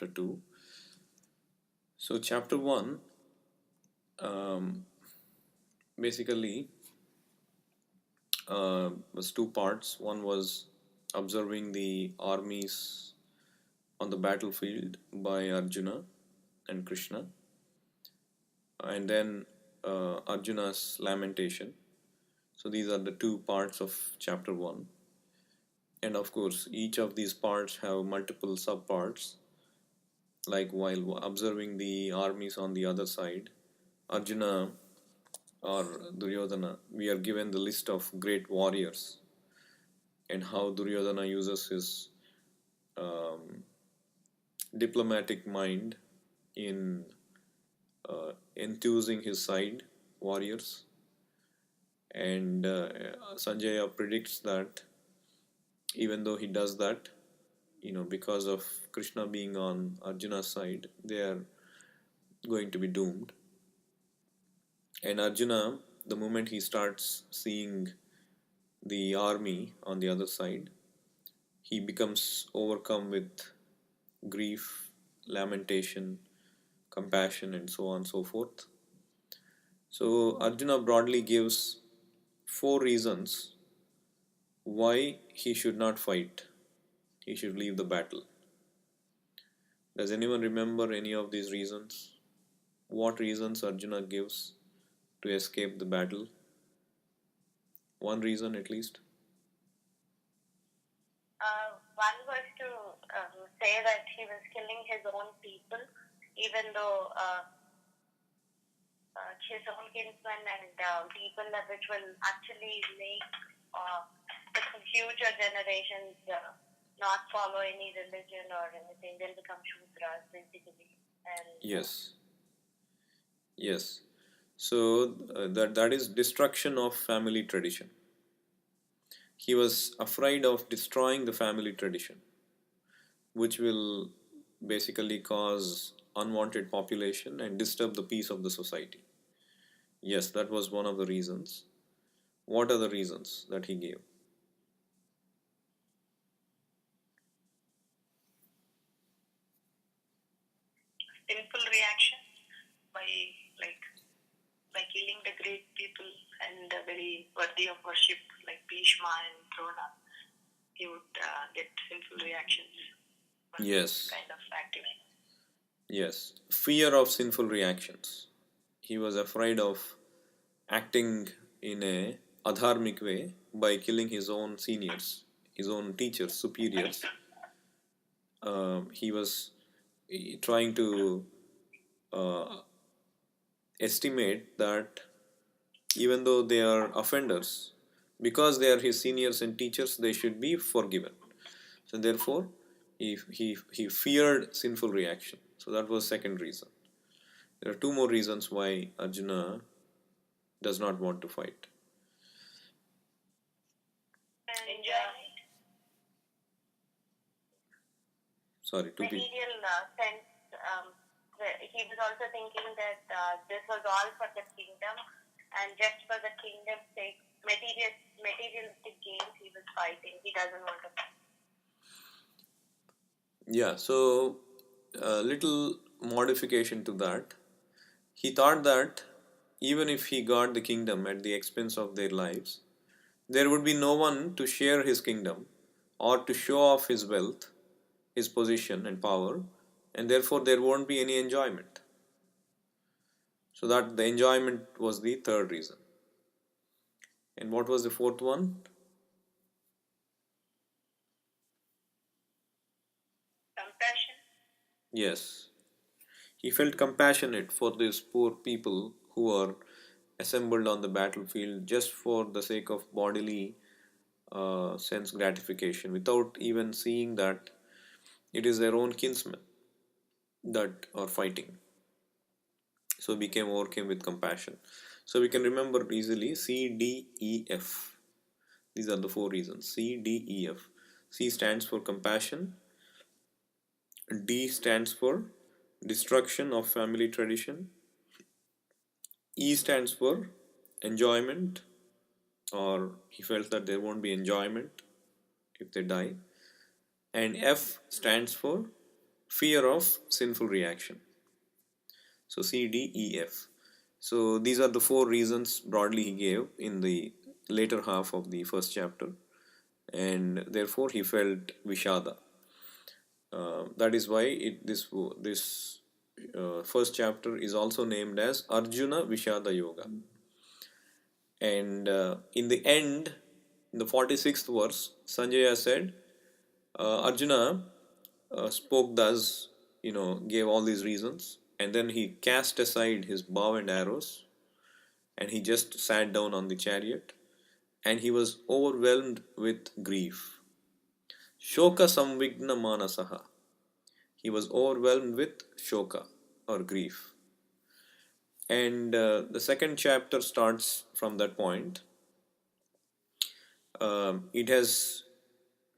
2. So, chapter 1 um, basically was two parts. One was observing the armies on the battlefield by Arjuna and Krishna, and then Arjuna's lamentation. So, these are the two parts of chapter 1. And of course, each of these parts have multiple subparts. Like while observing the armies on the other side, Arjuna or Duryodhana, we are given the list of great warriors and how Duryodhana uses his um, diplomatic mind in enthusing his side warriors. And Sanjaya predicts that even though he does that, because of Krishna being on Arjuna's side, they are going to be doomed. And Arjuna, the moment he starts seeing the army on the other side, he becomes overcome with grief, lamentation, compassion, and so on and so forth. So, Arjuna broadly gives four reasons why he should not fight, he should leave the battle. Does anyone remember any of these reasons? What reasons Arjuna gives to escape the battle? One reason at least. One was to say that he was killing his own people, even though his own kinsmen and people which will actually make the future generations not follow any religion or anything. They'll become Shudras basically. And Yes. So that is destruction of family tradition. He was afraid of destroying the family tradition, which will basically cause unwanted population and disturb the peace of the society. Yes, that was one of the reasons. What are the reasons that he gave? Sinful reaction by killing the great people and very worthy of worship like Bhishma and Drona, he would get sinful reactions. Yes. Kind of activity. Yes. Fear of sinful reactions. He was afraid of acting in a adharmic way by killing his own seniors, his own teachers, superiors. He was trying to estimate that even though they are offenders, because they are his seniors and teachers, they should be forgiven. So therefore, he feared sinful reaction. So that was second reason. There are two more reasons why Arjuna does not want to fight. Enjoyment. Sorry, to be. Material sense. He was also thinking that this was all for the kingdom, and just for the kingdom's sake, materialistic gains, he was fighting. He doesn't want to fight. Yeah, so a little modification to that. He thought that even if he got the kingdom at the expense of their lives, there would be no one to share his kingdom or to show off his wealth, his position and power, and therefore there won't be any enjoyment. So that the enjoyment was the third reason. And what was the fourth one? Compassion. Yes. He felt compassionate for these poor people who are assembled on the battlefield just for the sake of bodily sense gratification without even seeing that it is their own kinsmen that are fighting. So overcame with compassion. So we can remember easily C, D, E, F. These are the four reasons. C, D, E, F. C stands for compassion. D stands for destruction of family tradition. E stands for enjoyment, or he felt that there won't be enjoyment if they die. And F stands for fear of sinful reaction. So C, D, E, F. So these are the four reasons broadly he gave in the later half of the first chapter, and therefore he felt Vishada. That is why this first chapter is also named as Arjuna Vishada Yoga. And in the end, in the 46th verse, Sanjaya said, Arjuna spoke thus, gave all these reasons, and then he cast aside his bow and arrows, and he just sat down on the chariot, and he was overwhelmed with grief. Shoka samvigna manasaha. He was overwhelmed with shoka or grief. And the second chapter starts from that point. It has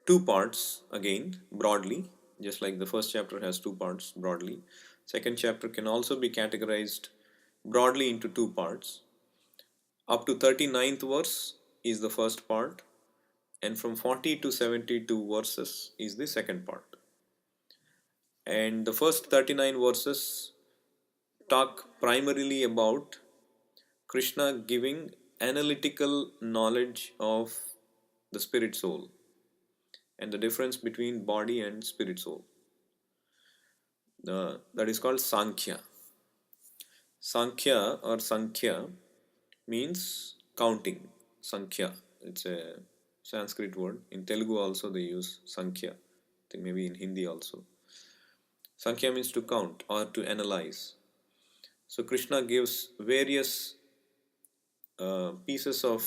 two parts again, broadly, just like the first chapter has two parts broadly. Second chapter can also be categorized broadly into two parts. Up to 39th verse is the first part, and from 40 to 72 verses is the second part. And the first 39 verses talk primarily about Krishna giving analytical knowledge of the spirit soul and the difference between body and spirit soul. That is called Sankhya. Sankhya or Sankhya means counting. Sankhya. It's a Sanskrit word. In Telugu also they use Sankhya. I think maybe in Hindi also. Sankhya means to count or to analyze. So Krishna gives various pieces of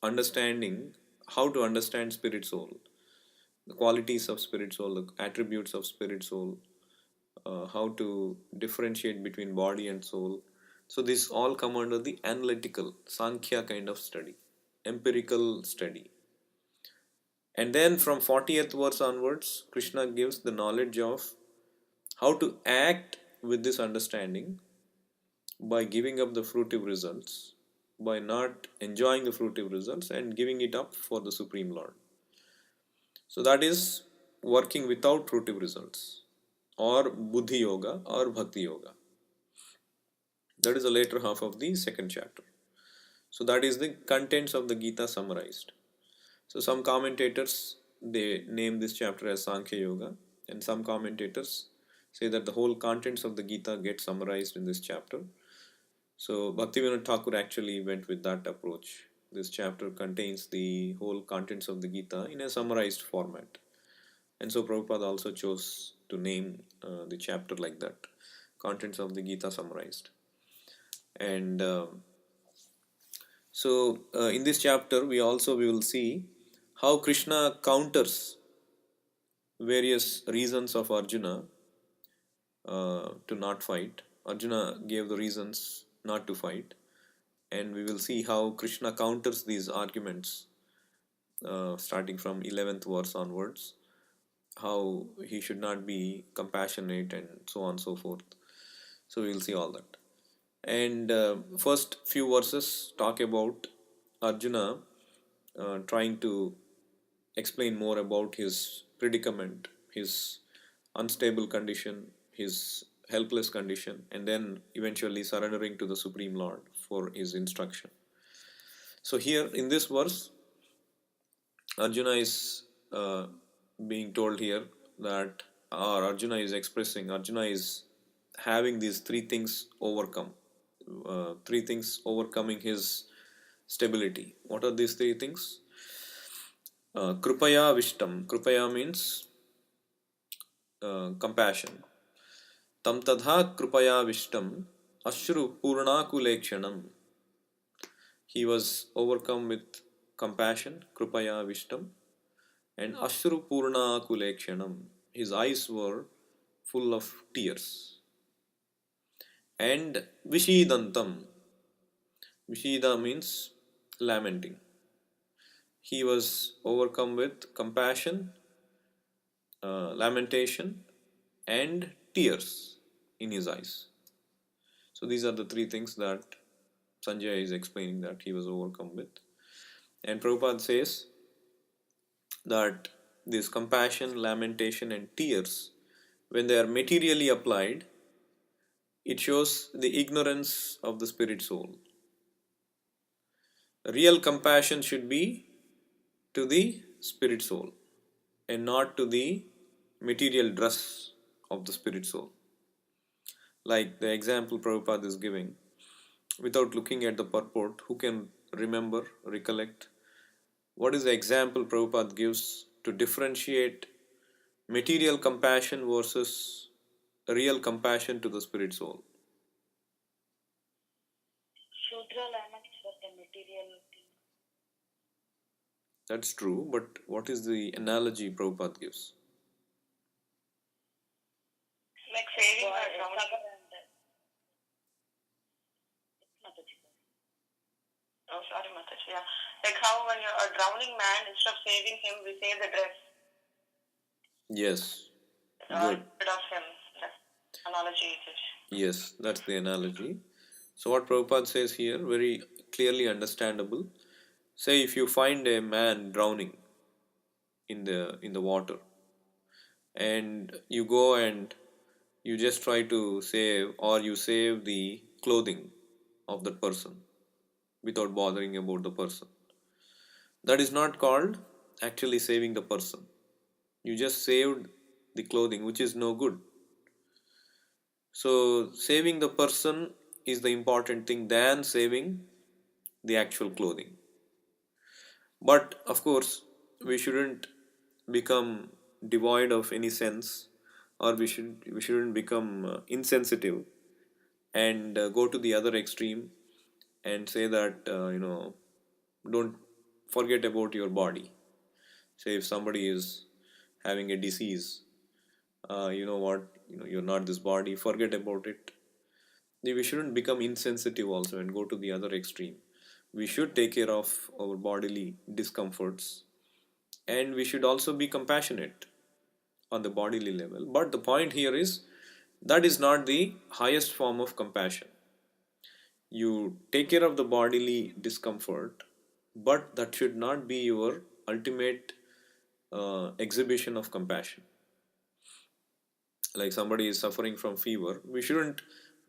understanding how to understand spirit soul, the qualities of spirit soul, the attributes of spirit soul, how to differentiate between body and soul. So this all come under the analytical Sankhya kind of study, empirical study. And then from 40th verse onwards, Krishna gives the knowledge of how to act with this understanding by giving up the fruitive results, by not enjoying the fruitive results and giving it up for the Supreme Lord. So that is working without fruitive results, or Buddhi Yoga or Bhakti Yoga. That is the later half of the second chapter. So that is the contents of the Gita summarized. So some commentators, they name this chapter as Sankhya Yoga, and some commentators say that the whole contents of the Gita get summarized in this chapter. So Bhaktivinoda Thakur actually went with that approach. This chapter contains the whole contents of the Gita in a summarized format. And so Prabhupada also chose to name the chapter like that, contents of the Gita summarized. And in this chapter we will see how Krishna counters various reasons of Arjuna to not fight. Arjuna gave the reasons not to fight, and we will see how Krishna counters these arguments starting from 11th verse onwards, how he should not be compassionate and so on and so forth. So we will see all that. And first few verses talk about Arjuna trying to explain more about his predicament, his unstable condition, his helpless condition, and then eventually surrendering to the Supreme Lord for his instruction. So here in this verse, Arjuna is being told here that, or Arjuna is expressing, Arjuna is having these three things overcome, three things overcoming his stability. What are these three things? Krupaya Vishtam. Krupaya means compassion. Tam tadha krupaya Vishtam ashru purnakulekshanam. He was overcome with compassion, krupaya Vishtam, and ashru purnakulekshanam. His eyes were full of tears. And vishidantam. Vishida means lamenting. He was overcome with compassion, lamentation, and tears in his eyes. So these are the three things that Sanjaya is explaining that he was overcome with. And Prabhupada says that this compassion, lamentation, and tears when they are materially applied, it shows the ignorance of the spirit soul. Real compassion should be to the spirit soul and not to the material dress of the spirit soul. Like the example Prabhupada is giving, without looking at the purport, who can remember, recollect? What is the example Prabhupada gives to differentiate material compassion versus real compassion to the spirit soul? Shudra lemons for the material thing. That's true, but what is the analogy Prabhupada gives? Like saving or drowning. Oh, sorry, Mataji. Yeah. Like how when you're a drowning man, instead of saving him, we save the dress. Yes. Good. Rid of him. That's analogy. Yes, that's the analogy. So what Prabhupada says here, very clearly understandable. Say if you find a man drowning in the water, and you go and you just try to save, or you save the clothing of that person without bothering about the person. That is not called actually saving the person. You just saved the clothing, which is no good. So saving the person is the important thing than saving the actual clothing. But of course, we shouldn't become devoid of any sense, or we shouldn't become insensitive and go to the other extreme and say that don't forget about your body. Say if somebody is having a disease, you know what, you're not this body, forget about it. We shouldn't become insensitive also and go to the other extreme. We should take care of our bodily discomforts, and we should also be compassionate on the bodily level. But the point here is that is not the highest form of compassion. You take care of the bodily discomfort, but that should not be your ultimate exhibition of compassion. Like somebody is suffering from fever, we shouldn't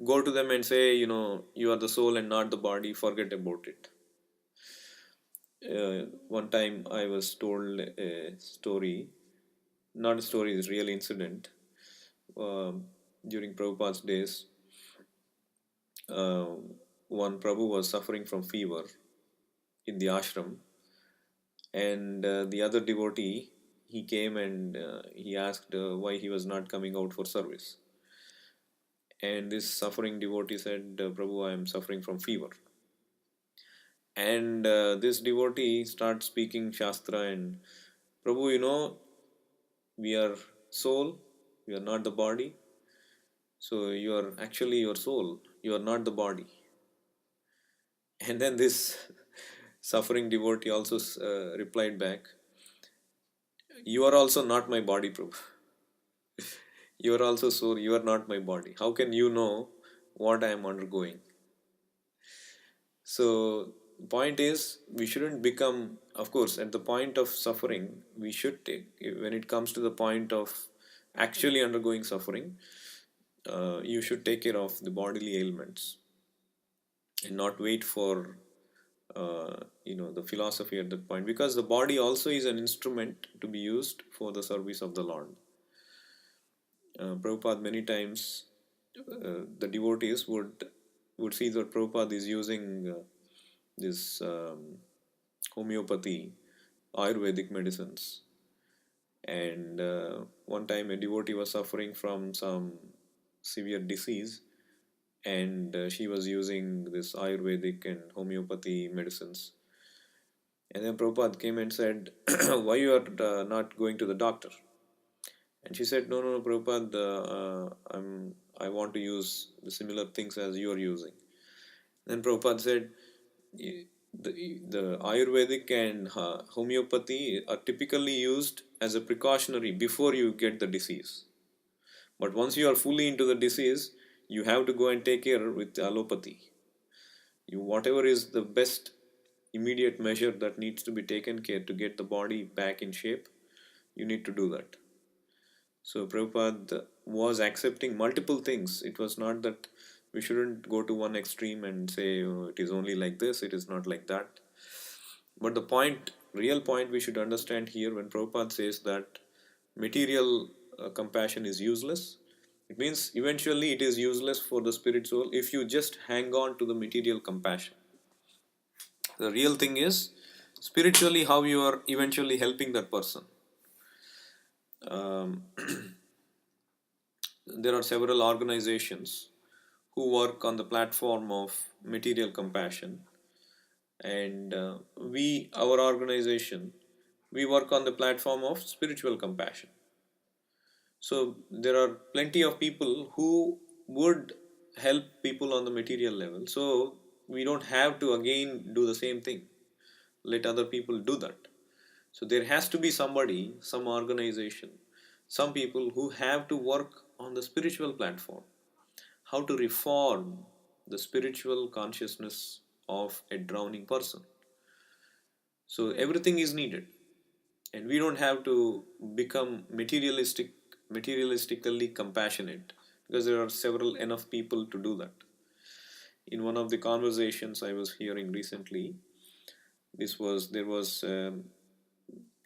go to them and say, you are the soul and not the body, forget about it. One time I was told a story, not a story, it's a real incident. During Prabhupada's days, uh, one Prabhu was suffering from fever in the ashram, and the other devotee, he came and he asked why he was not coming out for service. And this suffering devotee said, Prabhu, I am suffering from fever. And this devotee starts speaking Shastra and, Prabhu, we are soul, we are not the body. So you are actually your soul, you are not the body. And then this suffering devotee also replied back, you are also not my body, Prabhu. You are also soul, you are not my body. How can you know what I am undergoing? So, point is, we shouldn't become, of course, at the point of suffering, we should take, when it comes to the point of actually undergoing suffering, you should take care of the bodily ailments and not wait for, the philosophy at that point, because the body also is an instrument to be used for the service of the Lord. Prabhupada many times, the devotees would see that Prabhupada is using this homeopathy, Ayurvedic medicines. And one time a devotee was suffering from some severe disease, and she was using this Ayurvedic and homeopathy medicines. And then Prabhupada came and said, why you are not going to the doctor? And she said, no, Prabhupada, I want to use the similar things as you are using. Then Prabhupada said, the Ayurvedic and homeopathy are typically used as a precautionary before you get the disease. But once you are fully into the disease, you have to go and take care with allopathy. Whatever is the best immediate measure that needs to be taken care to get the body back in shape, you need to do that. So Prabhupada was accepting multiple things. It was not that we shouldn't go to one extreme and say, oh, it is only like this, it is not like that. But the point, real point we should understand here, when Prabhupada says that material compassion is useless, it means eventually it is useless for the spirit soul if you just hang on to the material compassion. The real thing is spiritually how you are eventually helping that person. Um, there are several organizations who work on the platform of material compassion, and our organization, we work on the platform of spiritual compassion. So there are plenty of people who would help people on the material level. So we don't have to again do the same thing. Let other people do that. So there has to be somebody, some organization, some people who have to work on the spiritual platform. How to reform the spiritual consciousness of a drowning person. So everything is needed. And we don't have to become materialistically compassionate, because there are several enough people to do that. In one of the conversations I was hearing recently, there was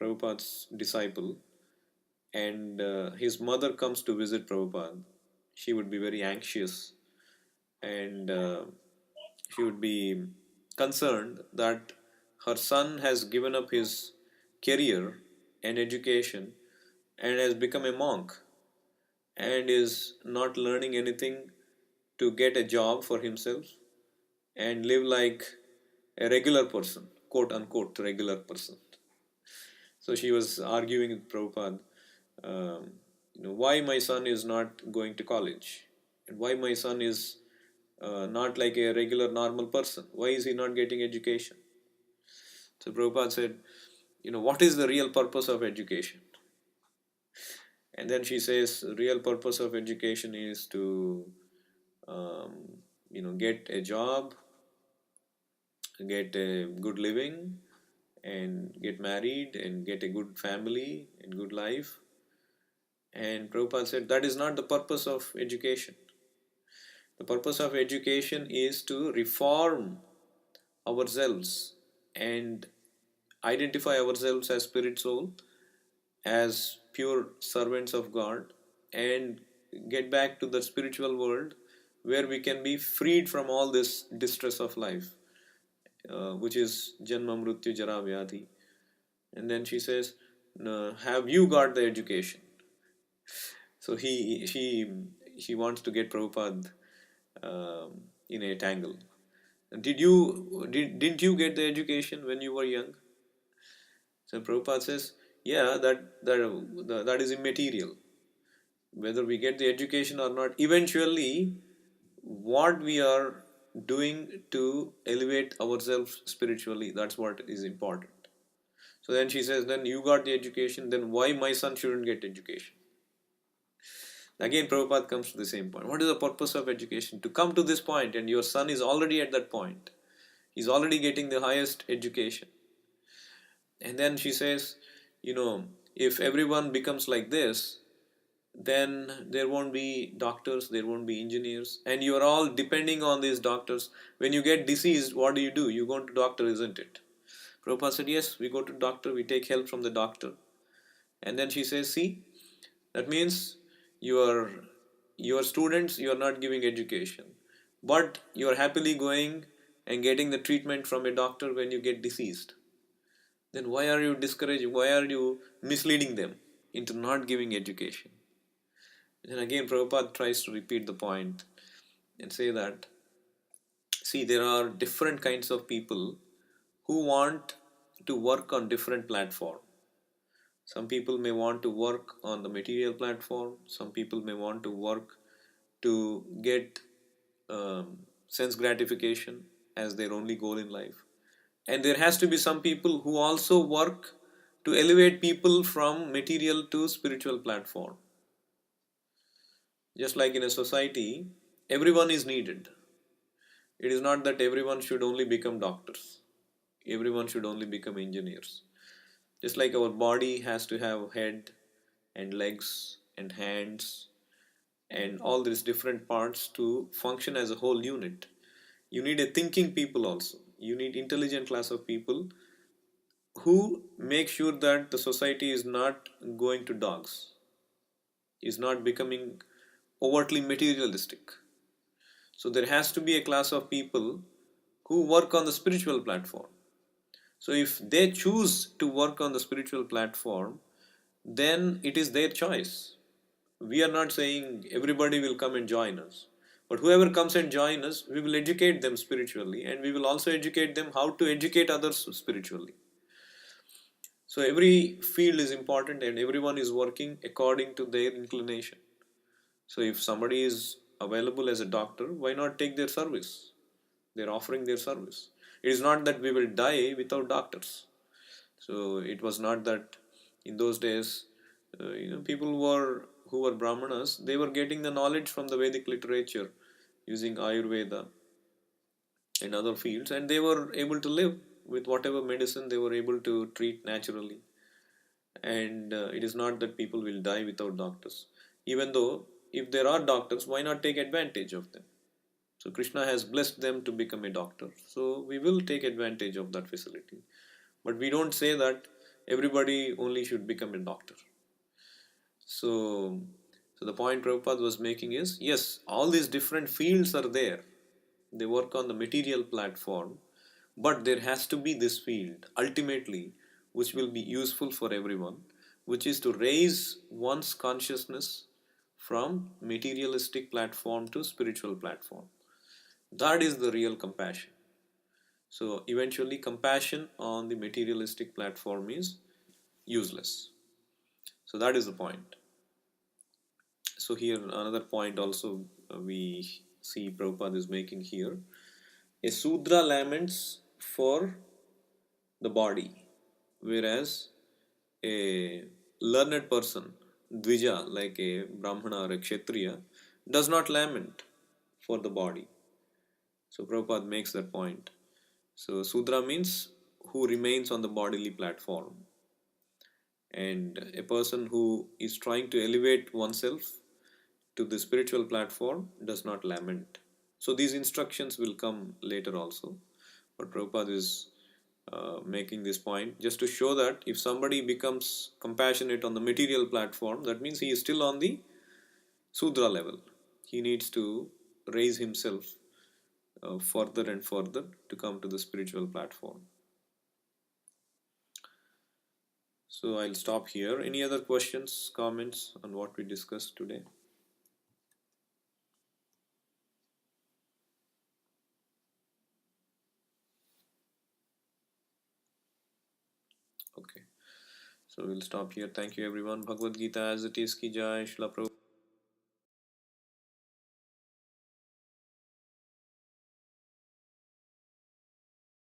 Prabhupada's disciple, and his mother comes to visit Prabhupada. She would be very anxious, and she would be concerned that her son has given up his career and education and has become a monk and is not learning anything to get a job for himself and live like a regular person, quote unquote, regular person. So she was arguing with Prabhupada, um, why my son is not going to college, and why my son is not like a regular normal person. Why is he not getting education? So Prabhupada said, what is the real purpose of education? And then she says, real purpose of education is to, um, get a job, get a good living, and get married, and get a good family and good life. And Prabhupada said, that is not the purpose of education. The purpose of education is to reform ourselves and identify ourselves as spirit soul, as pure servants of God, and get back to the spiritual world where we can be freed from all this distress of life, which is Janma Mrityu Jara Vyadhi. And then she says, no, have you got the education? So she wants to get Prabhupada in a tangle. Didn't you get the education when you were young? So Prabhupada says, yeah, that is immaterial. Whether we get the education or not, eventually what we are doing to elevate ourselves spiritually, that's what is important. So then she says, then you got the education, then why my son shouldn't get education? Again, Prabhupada comes to the same point. What is the purpose of education? To come to this point, and your son is already at that point. He's already getting the highest education. And then she says, if everyone becomes like this, then there won't be doctors, there won't be engineers, and you are all depending on these doctors. When you get diseased, what do? You go to doctor, isn't it? Prabhupada said, yes, we go to doctor, we take help from the doctor. And then she says, see, that means your students, you are not giving education, but you are happily going and getting the treatment from a doctor when you get diseased. Then why are you discouraging? Why are you misleading them into not giving education? And again, Prabhupada tries to repeat the point and say that, see, there are different kinds of people who want to work on different platforms. Some people may want to work on the material platform. Some people may want to work to get sense gratification as their only goal in life. And there has to be some people who also work to elevate people from material to spiritual platform. Just like in a society, everyone is needed. It is not that everyone should only become doctors. Everyone should only become engineers. Just like our body has to have head and legs and hands and all these different parts to function as a whole unit. You need a thinking people also. You need intelligent class of people who make sure that the society is not going to dogs, is not becoming overtly materialistic. So there has to be a class of people who work on the spiritual platform. So if they choose to work on the spiritual platform, then it is their choice. We are not saying everybody will come and join us. But whoever comes and join us, we will educate them spiritually, and we will also educate them how to educate others spiritually. So every field is important and everyone is working according to their inclination. So if somebody is available as a doctor, why not take their service? They're offering their service. It is not that we will die without doctors. So it was not that in those days, people who were brahmanas, they were getting the knowledge from the Vedic literature using Ayurveda and other fields, and they were able to live with whatever medicine they were able to treat naturally. And it is not that people will die without doctors. Even though if there are doctors, why not take advantage of them? So Krishna has blessed them to become a doctor. So we will take advantage of that facility. But we don't say that everybody only should become a doctor. So, so the point Prabhupada was making is, yes, all these different fields are there. They work on the material platform, but there has to be this field ultimately which will be useful for everyone, which is to raise one's consciousness from materialistic platform to spiritual platform. That is the real compassion. So eventually compassion on the materialistic platform is useless. So that is the point. So here another point also we see Prabhupada is making here. A Sudra laments for the body, whereas a learned person, Dvija, like a Brahmana or a Kshatriya, does not lament for the body. So Prabhupada makes that point. So Sudra means who remains on the bodily platform. And a person who is trying to elevate oneself to the spiritual platform does not lament. So these instructions will come later also. But Prabhupada is making this point just to show that if somebody becomes compassionate on the material platform, that means he is still on the Sudra level. He needs to raise himself further and further to come to the spiritual platform. So I'll stop here. Any other questions, comments on what we discussed today? Okay. So we'll stop here. Thank you everyone. Bhagavad Gita as it is ki jai. Shila Prabhupada.